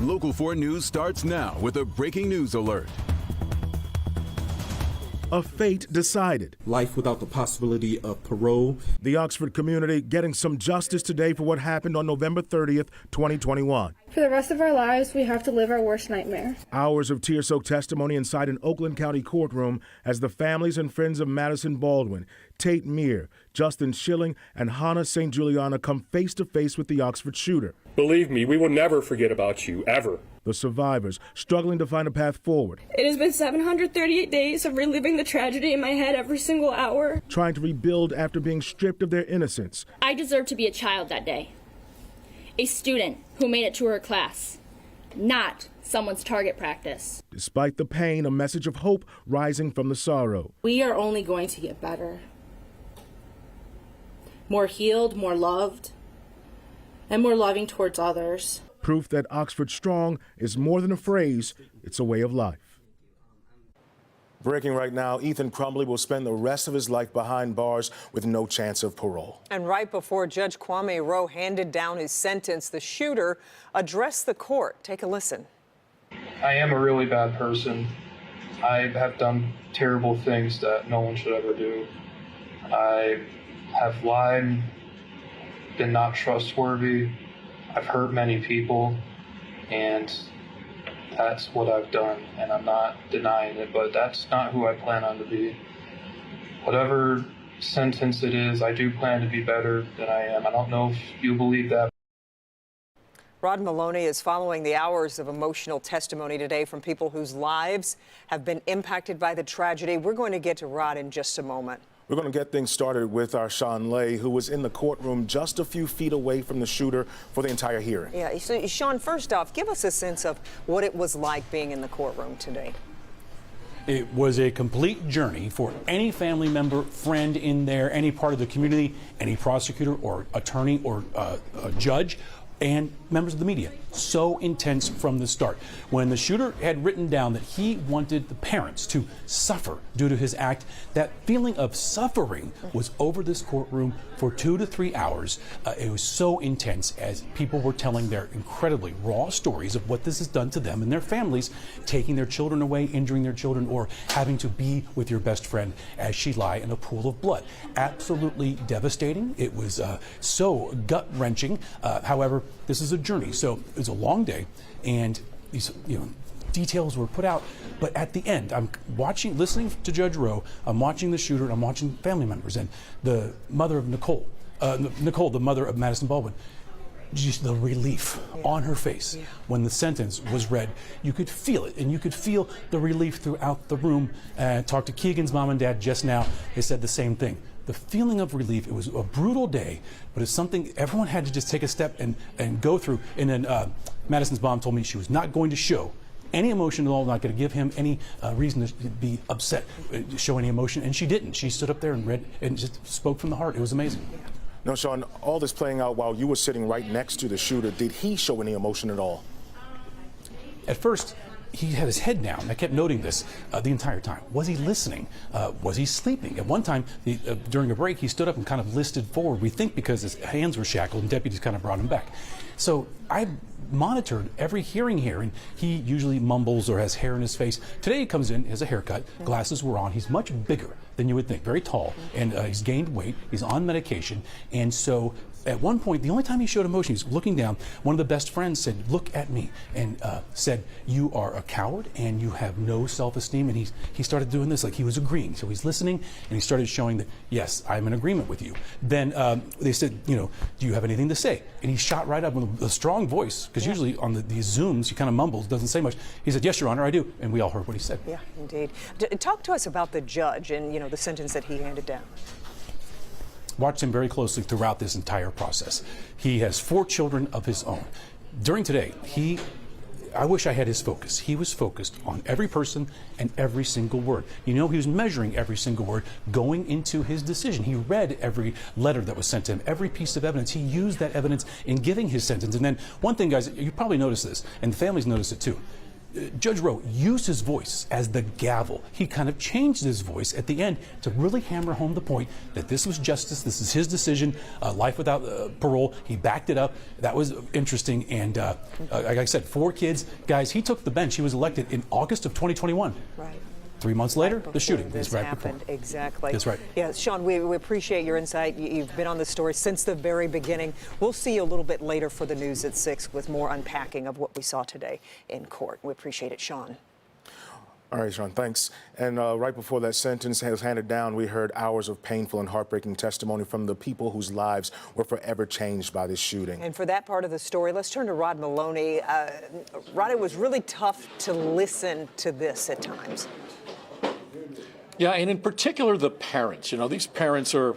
Local 4 News starts now with a breaking news alert. A fate decided. Life without the possibility of parole. The Oxford community getting some justice today for what happened on November 30th, 2021. For the rest of our lives, we have to live our worst nightmare. Hours of tear-soaked testimony inside an Oakland County courtroom as the families and friends of Madison Baldwin, Tate Meir, Justin Schilling, and Hannah St. Juliana come face-to-face with the Oxford shooter. Believe me, we will never forget about you, ever. The survivors struggling to find a path forward. It has been 738 days of reliving the tragedy in my head every single hour. Trying to rebuild after being stripped of their innocence. I deserve to be a child that day. A student who made it to her class, not someone's target practice. Despite the pain, a message of hope rising from the sorrow. We are only going to get better. More healed, more loved, and more loving towards others. Proof that Oxford Strong is more than a phrase, it's a way of life. Breaking right now, Ethan Crumbley will spend the rest of his life behind bars with no chance of parole. And right before Judge Kwame Rowe handed down his sentence, the shooter addressed the court. Take a listen. I am a really bad person. I have done terrible things that no one should ever do. I have lied, been not trustworthy. I've hurt many people, and that's what I've done, and I'm not denying it, but that's not who I plan on to be. Whatever sentence it is, I do plan to be better than I am. I don't know if you believe that. Rod Maloney is following the hours of emotional testimony today from people whose lives have been impacted by the tragedy. We're going to get to Rod in just a moment. We're going to get things started with our Sean Lay, who was in the courtroom just a few feet away from the shooter for the entire hearing. Yeah, so Sean, first off, give us a sense of what it was like being in the courtroom today. It was a complete journey for any family member, friend in there, any part of the community, any prosecutor or attorney or a judge, and members of the media. So intense from the start. When the shooter had written down that he wanted the parents to suffer due to his act, that feeling of suffering was over this courtroom for 2 to 3 hours. It was so intense as people were telling their incredibly raw stories of what this has done to them and their families, taking their children away, injuring their children, or having to be with your best friend as she lie in a pool of blood. Absolutely devastating. It was so gut-wrenching. However, this is a journey, so it was a long day, and these details were put out. But at the end, I'm listening to Judge Rowe, I'm watching the shooter, and I'm watching family members, and the mother of Nicole, the mother of Madison Baldwin, just the relief on her face when the sentence was read. You could feel it, and you could feel the relief throughout the room. Talked to Keegan's mom and dad just now. They said the same thing. The feeling of relief. It was a brutal day, but it's something everyone had to just take a step and go through. And then Madison's mom told me she was not going to show any emotion at all, not going to give him any reason to be upset, show any emotion, and she didn't. She stood up there and read and just spoke from the heart. It was amazing. Now, Sean, all this playing out while you were sitting right next to the shooter, did he show any emotion at all? At first, he had his head down. I kept noting this the entire time. Was he listening? Was he sleeping? At one time, during a break, he stood up and kind of listed forward. We think because his hands were shackled and deputies kind of brought him back. So I monitored every hearing here, and he usually mumbles or has hair in his face. Today he comes in, has a haircut, glasses were on. He's much bigger than you would think, very tall, and he's gained weight. He's on medication, and so at one point, the only time he showed emotion, he's looking down. One of the best friends said, "Look at me," and said, "You are a coward and you have no self-esteem." And he started doing this like he was agreeing. So he's listening, and he started showing that, yes, I'm in agreement with you. Then they said, "Do you have anything to say?" And he shot right up with a strong voice, because usually on these Zooms, he kind of mumbles, doesn't say much. He said, "Yes, Your Honor, I do." And we all heard what he said. Yeah, indeed. Talk to us about the judge and, the sentence that he handed down. Watched him very closely throughout this entire process. He has 4 children of his own. During today, I wish I had his focus. He was focused on every person and every single word. He was measuring every single word going into his decision. He read every letter that was sent to him, every piece of evidence. He used that evidence in giving his sentence. And then one thing, guys, you probably noticed this, and the families noticed it too. Judge Rowe used his voice as the gavel. He kind of changed his voice at the end to really hammer home the point that this was justice. This is his decision, life without parole. He backed it up. That was interesting. And like I said, 4 kids. Guys, he took the bench. He was elected in August of 2021. Right. 3 months later, the shooting. This happened. Exactly. That's right. Yeah, Sean, we appreciate your insight. You've been on this story since the very beginning. We'll see you a little bit later for the news at 6 with more unpacking of what we saw today in court. We appreciate it, Sean. All right, Sean, thanks. And right before that sentence was handed down, we heard hours of painful and heartbreaking testimony from the people whose lives were forever changed by this shooting. And for that part of the story, let's turn to Rod Maloney. Rod, it was really tough to listen to this at times. Yeah, and in particular, the parents. You know, these parents are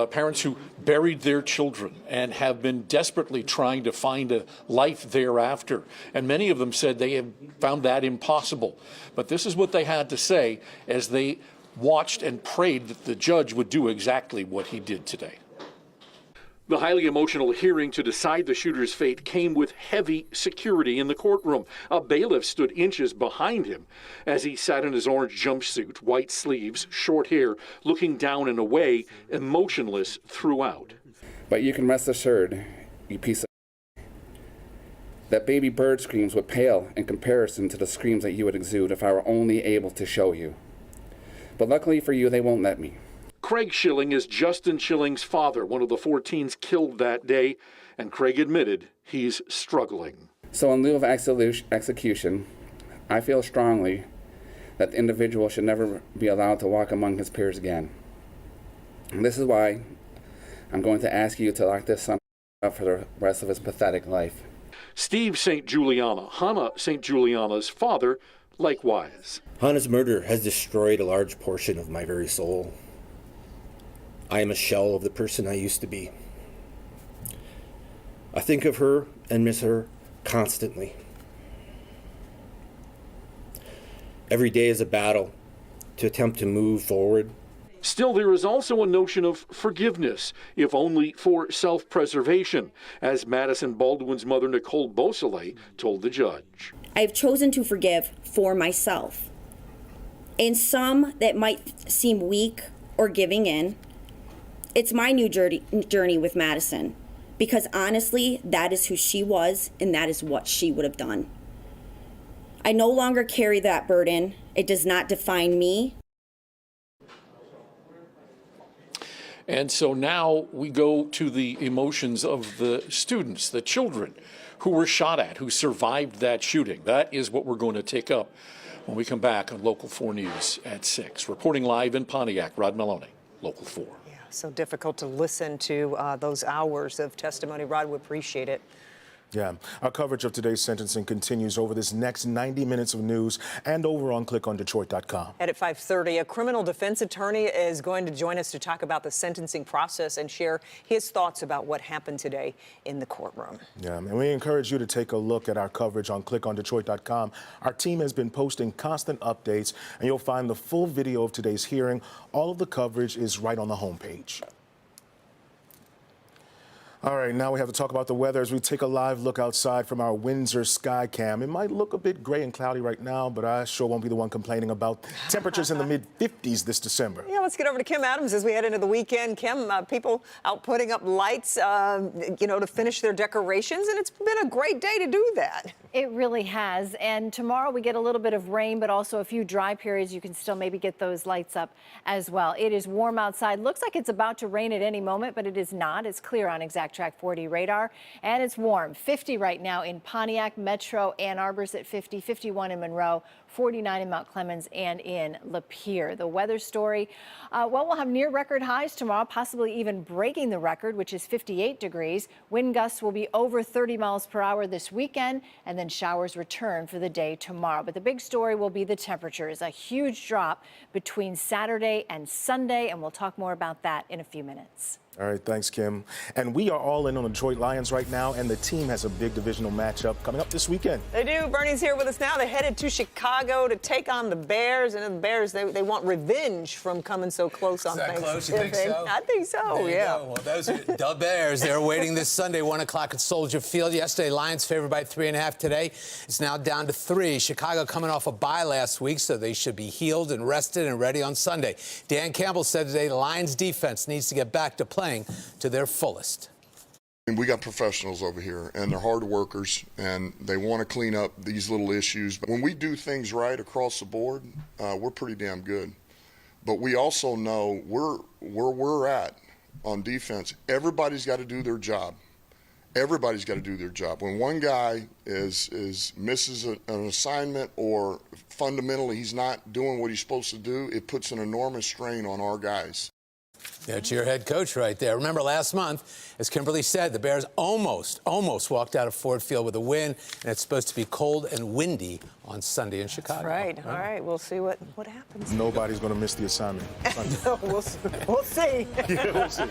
parents who buried their children and have been desperately trying to find a life thereafter. And many of them said they have found that impossible. But this is what they had to say as they watched and prayed that the judge would do exactly what he did today. The highly emotional hearing to decide the shooter's fate came with heavy security in the courtroom. A bailiff stood inches behind him as he sat in his orange jumpsuit, white sleeves, short hair, looking down and away, emotionless throughout. But you can rest assured, you piece of that baby bird screams would pale in comparison to the screams that you would exude if I were only able to show you. But luckily for you, they won't let me. Craig Schilling is Justin Schilling's father, one of the 4 teens killed that day, and Craig admitted he's struggling. So in lieu of execution, I feel strongly that the individual should never be allowed to walk among his peers again. And this is why I'm going to ask you to lock this son up for the rest of his pathetic life. Steve St. Juliana, Hannah St. Juliana's father, likewise. Hannah's murder has destroyed a large portion of my very soul. I am a shell of the person I used to be. I think of her and miss her constantly. Every day is a battle to attempt to move forward. Still, there is also a notion of forgiveness, if only for self-preservation, as Madison Baldwin's mother, Nicole Beausoleil, told the judge. I've chosen to forgive for myself. And some that might seem weak or giving in, it's my new journey with Madison, because honestly, that is who she was and that is what she would have done. I no longer carry that burden. It does not define me. And so now we go to the emotions of the students, the children who were shot at, who survived that shooting. That is what we're going to take up when we come back on Local 4 News at 6. Reporting live in Pontiac, Rod Maloney, Local 4. Yeah, so difficult to listen to those hours of testimony. Rod, we appreciate it. Yeah, our coverage of today's sentencing continues over this next 90 minutes of news and over on clickondetroit.com. And at 5:30, a criminal defense attorney is going to join us to talk about the sentencing process and share his thoughts about what happened today in the courtroom. Yeah, and we encourage you to take a look at our coverage on clickondetroit.com. Our team has been posting constant updates, and you'll find the full video of today's hearing. All of the coverage is right on the homepage. All right, now we have to talk about the weather as we take a live look outside from our Windsor sky cam. It might look a bit gray and cloudy right now, but I sure won't be the one complaining about temperatures in the mid-50s this December. Yeah, let's get over to Kim Adams as we head into the weekend. Kim, people out putting up lights, to finish their decorations, and it's been a great day to do that. It really has, and tomorrow we get a little bit of rain, but also a few dry periods. You can still maybe get those lights up as well. It is warm outside. Looks like it's about to rain at any moment, but it is not. It's clear on Exact Track 4D radar, and it's warm. 50 right now in Pontiac, Metro, Ann Arbor's at 50, 51 in Monroe, 49 in Mount Clemens and in Lapeer. The weather story, we'll have near record highs tomorrow, possibly even breaking the record, which is 58 degrees. Wind gusts will be over 30 miles per hour this weekend, and then showers return for the day tomorrow. But the big story will be the temperatures, a huge drop between Saturday and Sunday, and we'll talk more about that in a few minutes. All right, thanks, Kim. And we are all in on the Detroit Lions right now, and the team has a big divisional matchup coming up this weekend. They do. Bernie's here with us now. They're headed to Chicago to take on the Bears. And the Bears, they want revenge from coming so close on Thanksgiving. Close? You think so? I think so, yeah. Well, those are the Bears. They're waiting this Sunday, 1 o'clock at Soldier Field. Yesterday, Lions favored by 3.5. Today, it's now down to 3. Chicago coming off a bye last week, so they should be healed and rested and ready on Sunday. Dan Campbell said today the Lions defense needs to get back to playing to their fullest. And we got professionals over here, and they're hard workers, and they want to clean up these little issues. But when we do things right across the board, we're pretty damn good. But we also know where we're at on defense. Everybody's got to do their job. Everybody's got to do their job. When one guy misses an assignment, or fundamentally he's not doing what he's supposed to do, it puts an enormous strain on our guys. That's your head coach right there. Remember last month, as Kimberly said, the Bears almost walked out of Ford Field with a win, and it's supposed to be cold and windy on Sunday in Chicago. Right. All right. We'll see what happens. Nobody's going to miss the assignment. We'll see. Yeah, we'll see.